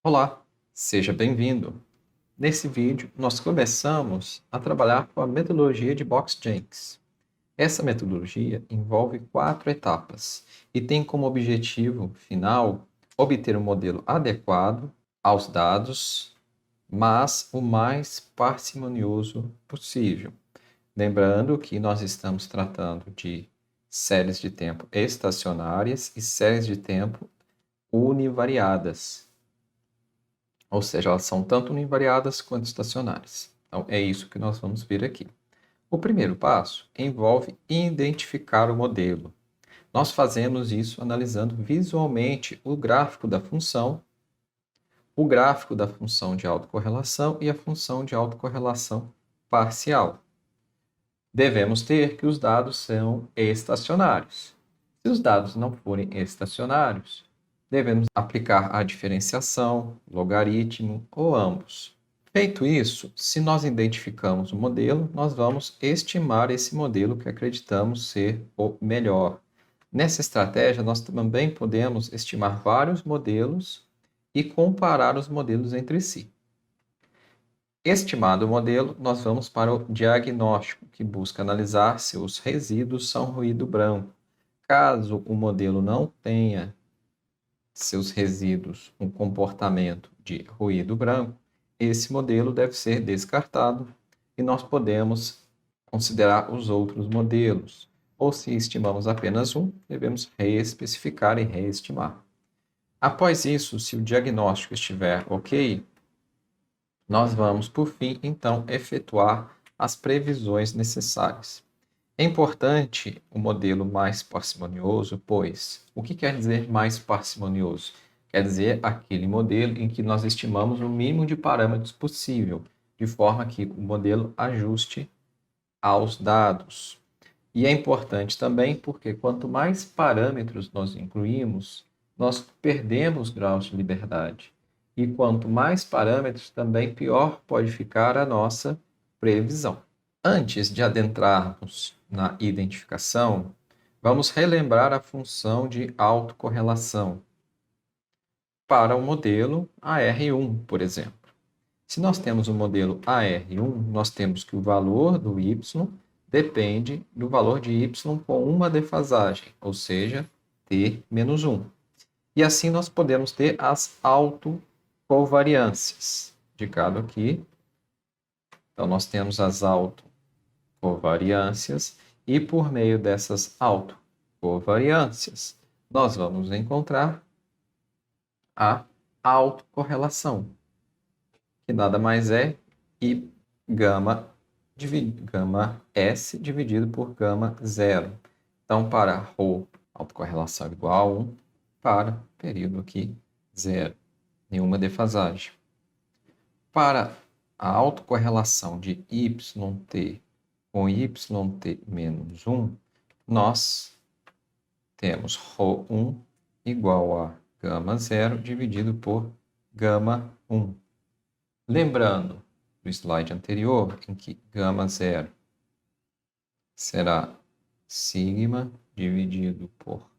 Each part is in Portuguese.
Olá, seja bem-vindo. Nesse vídeo, nós começamos a trabalhar com a metodologia de Box-Jenkins. Essa metodologia envolve 4 etapas e tem como objetivo final obter um modelo adequado aos dados, mas o mais parcimonioso possível. Lembrando que nós estamos tratando de séries de tempo estacionárias e séries de tempo univariadas. Ou seja, elas são tanto univariadas quanto estacionárias. Então, é isso que nós vamos ver aqui. O primeiro passo envolve identificar o modelo. Nós fazemos isso analisando visualmente o gráfico da função, o gráfico da função de autocorrelação e a função de autocorrelação parcial. Devemos ter que os dados são estacionários. Se os dados não forem estacionários, devemos aplicar a diferenciação, logaritmo ou ambos. Feito isso, se nós identificamos o modelo, nós vamos estimar esse modelo que acreditamos ser o melhor. Nessa estratégia, nós também podemos estimar vários modelos e comparar os modelos entre si. Estimado o modelo, nós vamos para o diagnóstico, que busca analisar se os resíduos são ruído branco. Caso o modelo não tenha seus resíduos um comportamento de ruído branco, esse modelo deve ser descartado e nós podemos considerar os outros modelos. Ou se estimamos apenas um, devemos reespecificar e reestimar. Após isso, se o diagnóstico estiver ok, nós vamos, por fim, então, efetuar as previsões necessárias. É importante o modelo mais parcimonioso, pois o que quer dizer mais parcimonioso? Quer dizer aquele modelo em que nós estimamos o mínimo de parâmetros possível, de forma que o modelo ajuste aos dados. E é importante também porque quanto mais parâmetros nós incluímos, nós perdemos graus de liberdade. E quanto mais parâmetros, também pior pode ficar a nossa previsão. Antes de adentrarmos na identificação, vamos relembrar a função de autocorrelação para o modelo AR1, por exemplo. Se nós temos o modelo AR1, nós temos que o valor do y depende do valor de y com uma defasagem, ou seja, t menos 1. E assim nós podemos ter as autocovariâncias, indicado aqui. Então, nós temos as autocovariâncias e por meio dessas autocovariâncias, nós vamos encontrar a autocorrelação, que nada mais é I gama S dividido por gama zero. Então, para ρ, autocorrelação igual a 1, para período aqui zero, nenhuma defasagem. Para a autocorrelação de YT com YT menos 1, nós temos ρ1 igual a gama zero dividido por gama 1. Lembrando do slide anterior, em que gama zero será sigma dividido por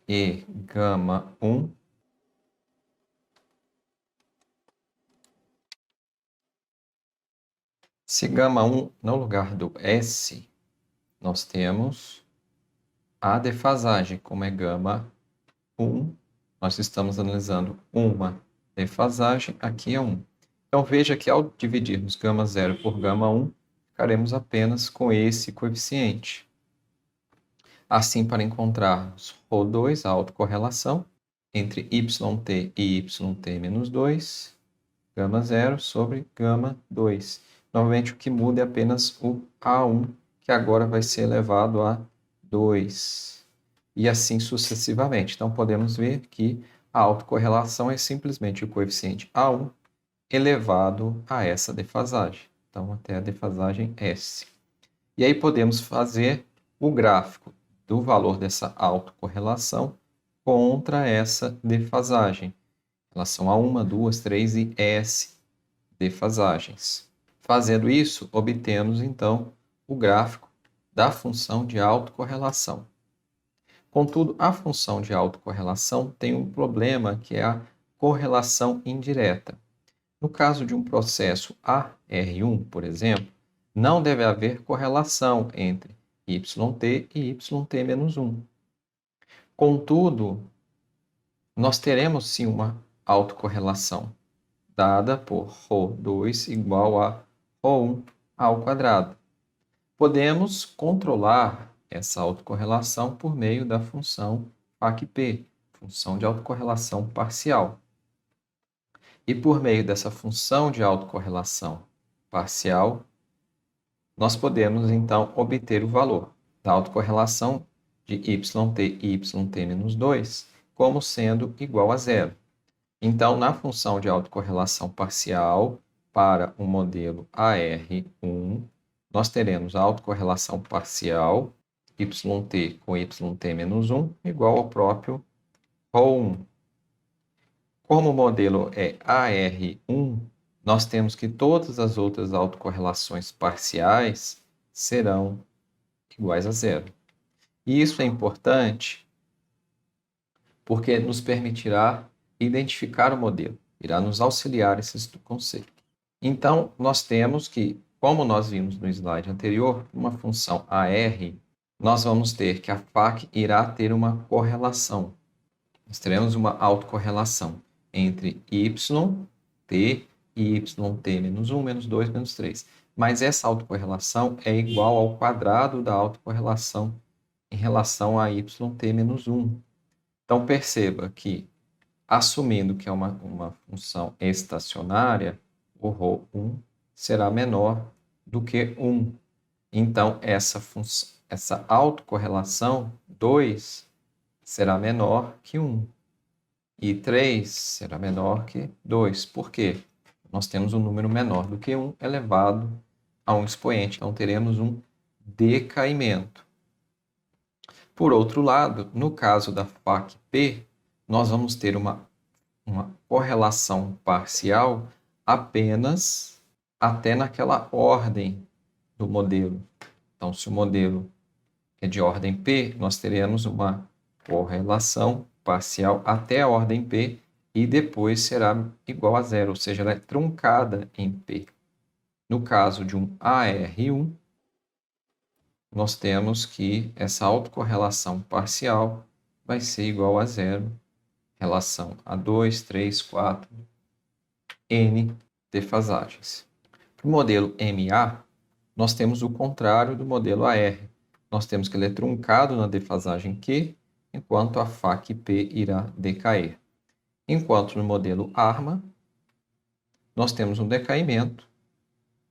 E gama 1 Se gama 1 no lugar do S, nós temos a defasagem, como é gama 1, nós estamos analisando uma defasagem, aqui é 1. Então veja que ao dividirmos gama 0 por gama 1, ficaremos apenas com esse coeficiente. Assim, para encontrarmos ρ2, a autocorrelação, entre yt e yt menos 2, gama 0 sobre gama 2. Novamente, o que muda é apenas o A1, que agora vai ser elevado a 2. E assim sucessivamente. Então, podemos ver que a autocorrelação é simplesmente o coeficiente A1 elevado a essa defasagem. Então, até a defasagem S. E aí podemos fazer o gráfico do valor dessa autocorrelação contra essa defasagem. Em relação a 1, 2, 3 e S defasagens. Fazendo isso, obtemos, então, o gráfico da função de autocorrelação. Contudo, a função de autocorrelação tem um problema que é a correlação indireta. No caso de um processo AR1, por exemplo, não deve haver correlação entre YT e YT-1. Contudo, nós teremos sim uma autocorrelação, dada por ρ2 igual a ρ1 ao quadrado. Podemos controlar essa autocorrelação por meio da função FACP, função de autocorrelação parcial. E por meio dessa função de autocorrelação parcial, nós podemos então obter o valor da autocorrelação de YT e YT-2 como sendo igual a zero. Então, na função de autocorrelação parcial para o modelo AR1, nós teremos a autocorrelação parcial YT com YT-1 igual ao próprio ρ1. Como o modelo é AR1, nós temos que todas as outras autocorrelações parciais serão iguais a zero. E isso é importante porque nos permitirá identificar o modelo, irá nos auxiliar esse conceito. Então, nós temos que, como nós vimos no slide anterior, uma função AR, nós vamos ter que a FAC irá ter uma correlação. Nós teremos uma autocorrelação entre YT e YT-1, menos 2, menos 3. Mas essa autocorrelação é igual ao quadrado da autocorrelação em relação a YT-1. Então, perceba que, assumindo que é uma função estacionária, o ρ1 será menor do que 1. Então, essa autocorrelação 2 será menor que 1. E 3 será menor que 2. Por quê? Nós temos um número menor do que 1 elevado a um expoente. Então, teremos um decaimento. Por outro lado, no caso da FACP, nós vamos ter uma correlação parcial apenas até naquela ordem do modelo. Então, se o modelo é de ordem P, nós teremos uma correlação parcial até a ordem P e depois será igual a zero, ou seja, ela é truncada em P. No caso de um AR1, nós temos que essa autocorrelação parcial vai ser igual a zero, relação a 2, 3, 4, N defasagens. Para o modelo MA, nós temos o contrário do modelo AR. Nós temos que ele é truncado na defasagem Q, enquanto a FACP irá decair. Enquanto no modelo ARMA, nós temos um decaimento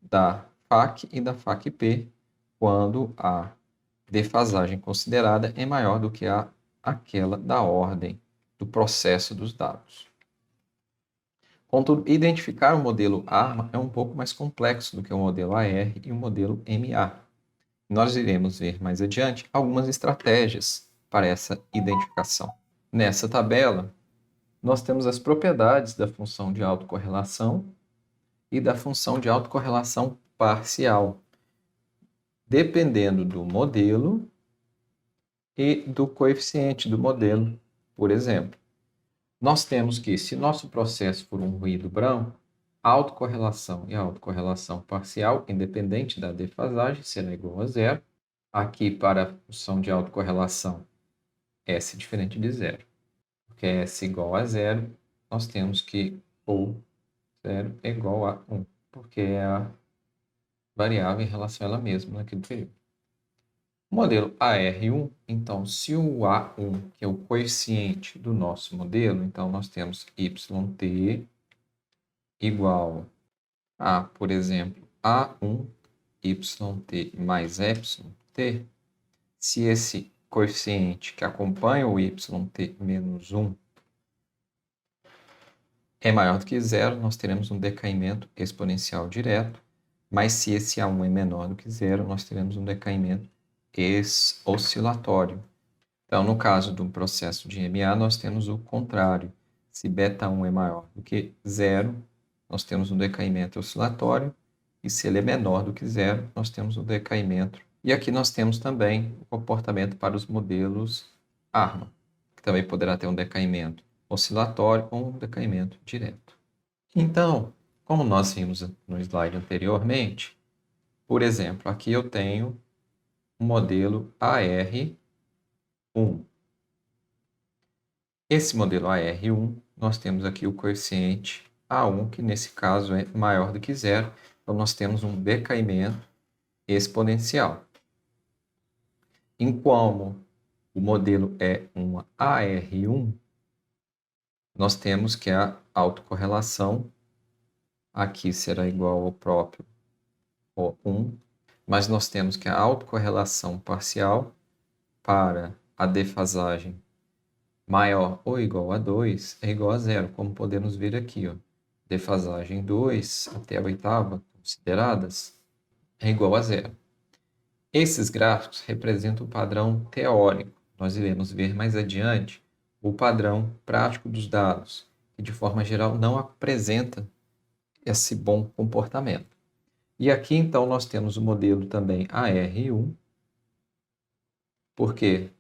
da FAC e da FACP quando a defasagem considerada é maior do que aquela da ordem do processo dos dados. Contudo, identificar o modelo ARMA é um pouco mais complexo do que o modelo AR e o modelo MA. Nós iremos ver mais adiante algumas estratégias para essa identificação. Nessa tabela, nós temos as propriedades da função de autocorrelação e da função de autocorrelação parcial, dependendo do modelo e do coeficiente do modelo, por exemplo. Nós temos que, se nosso processo for um ruído branco, a autocorrelação e a autocorrelação parcial, independente da defasagem, será igual a zero. Aqui, para a função de autocorrelação, S diferente de zero. Porque S igual a zero, nós temos que ou zero é igual a 1, porque é a variável em relação a ela mesma naquele período. O modelo AR1, então, se o A1, que é o coeficiente do nosso modelo, então nós temos YT igual a, por exemplo, A1 YT mais EYT. Se esse coeficiente que acompanha o YT menos 1 é maior do que zero, nós teremos um decaimento exponencial direto, mas se esse A1 é menor do que zero, nós teremos um decaimento oscilatório. Então, no caso do processo de MA, nós temos o contrário. Se beta1 é maior do que zero, nós temos um decaimento oscilatório, e se ele é menor do que zero, nós temos um decaimento. E aqui nós temos também o comportamento para os modelos ARMA, que também poderá ter um decaimento oscilatório ou um decaimento direto. Então, como nós vimos no slide anteriormente, por exemplo, aqui eu tenho o modelo AR1. Esse modelo AR1, nós temos aqui o coeficiente A1, que nesse caso é maior do que zero, então nós temos um decaimento exponencial. Em como o modelo é uma AR1, nós temos que a autocorrelação aqui será igual ao próprio O1, mas nós temos que a autocorrelação parcial para a defasagem maior ou igual a 2 é igual a zero, como podemos ver aqui. Ó. Defasagem 2 até a oitava, consideradas, é igual a zero. Esses gráficos representam o padrão teórico. Nós iremos ver mais adiante o padrão prático dos dados, que de forma geral não apresenta esse bom comportamento. E aqui então nós temos o modelo também AR1, porque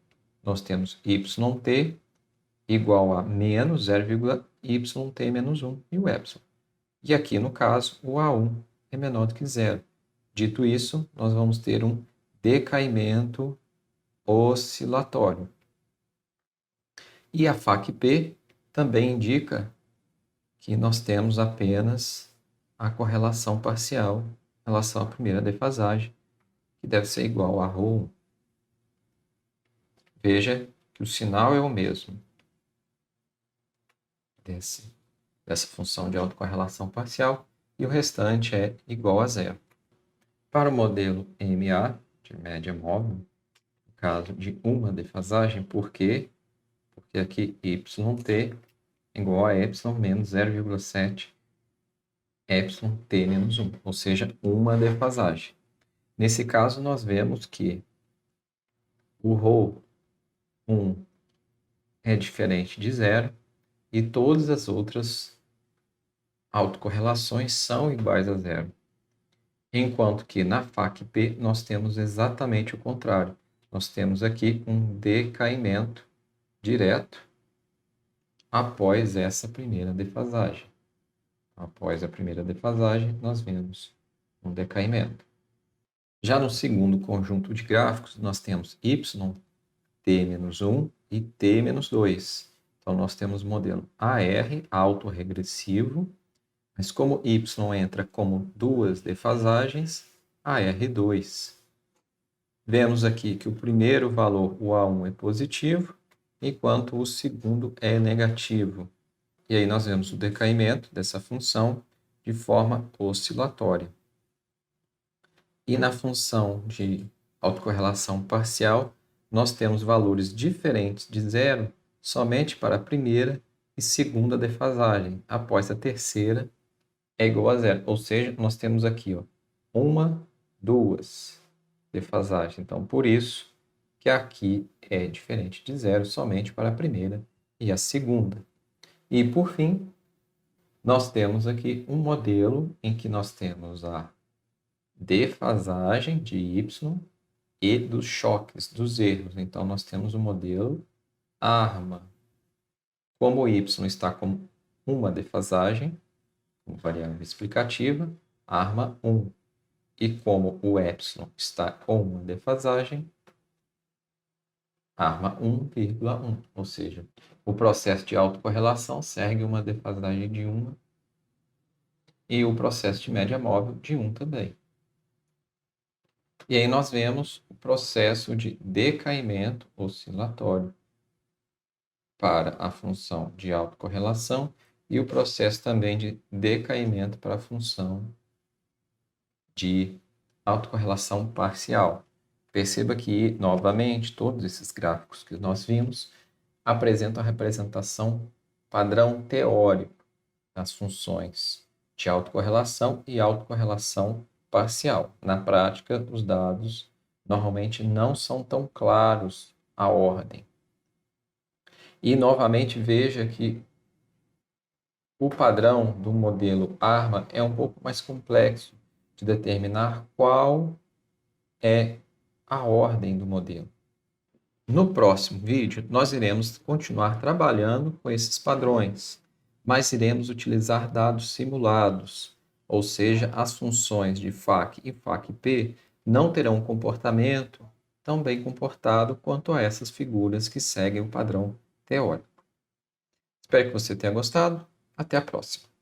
nós temos YT igual a menos 0,yt menos 1 e o epsilon. E aqui, no caso, o A1 é menor do que zero. Dito isso, nós vamos ter um decaimento oscilatório. E a FACP também indica que nós temos apenas a correlação parcial em relação à primeira defasagem, que deve ser igual a ρ1. Veja que o sinal é o mesmo dessa função de autocorrelação parcial e o restante é igual a zero. Para o modelo MA, de média móvel, no caso de uma defasagem, por quê? Porque aqui yt é igual a epsilon menos 0,7 epsilon t menos 1, ou seja, uma defasagem. Nesse caso, nós vemos que o ρ1 é diferente de zero e todas as outras autocorrelações são iguais a zero. Enquanto que na FACP nós temos exatamente o contrário. Nós temos aqui um decaimento direto após essa primeira defasagem. Após a primeira defasagem, nós vemos um decaimento. Já no segundo conjunto de gráficos, nós temos yt menos 1 e t menos 2. Então, nós temos o modelo AR, autorregressivo, mas como y entra como duas defasagens, AR2. Vemos aqui que o primeiro valor, o A1, é positivo, enquanto o segundo é negativo. E aí nós vemos o decaimento dessa função de forma oscilatória. E na função de autocorrelação parcial, nós temos valores diferentes de zero somente para a primeira e segunda defasagem. Após a terceira, é igual a zero. Ou seja, nós temos aqui ó, uma, duas defasagens. Então, por isso que aqui é diferente de zero somente para a primeira e a segunda. E, por fim, nós temos aqui um modelo em que nós temos a defasagem de y e dos choques, dos erros. Então, nós temos o modelo ARMA. Como o y está com uma defasagem, como variável explicativa, ARMA 1. E como o epsilon está com uma defasagem, ARMA 1,1. Ou seja, o processo de autocorrelação segue uma defasagem de 1 e o processo de média móvel de 1 também. E aí nós vemos o processo de decaimento oscilatório para a função de autocorrelação e o processo também de decaimento para a função de autocorrelação parcial. Perceba que, novamente, todos esses gráficos que nós vimos apresentam a representação padrão teórico das funções de autocorrelação e autocorrelação parcial. Na prática, os dados normalmente não são tão claros a ordem. E, novamente, veja que o padrão do modelo ARMA é um pouco mais complexo de determinar qual é a ordem do modelo. No próximo vídeo, nós iremos continuar trabalhando com esses padrões, mas iremos utilizar dados simulados, ou seja, as funções de FAC e FAC-P não terão um comportamento tão bem comportado quanto a essas figuras que seguem o padrão teórico. Espero que você tenha gostado. Até a próxima.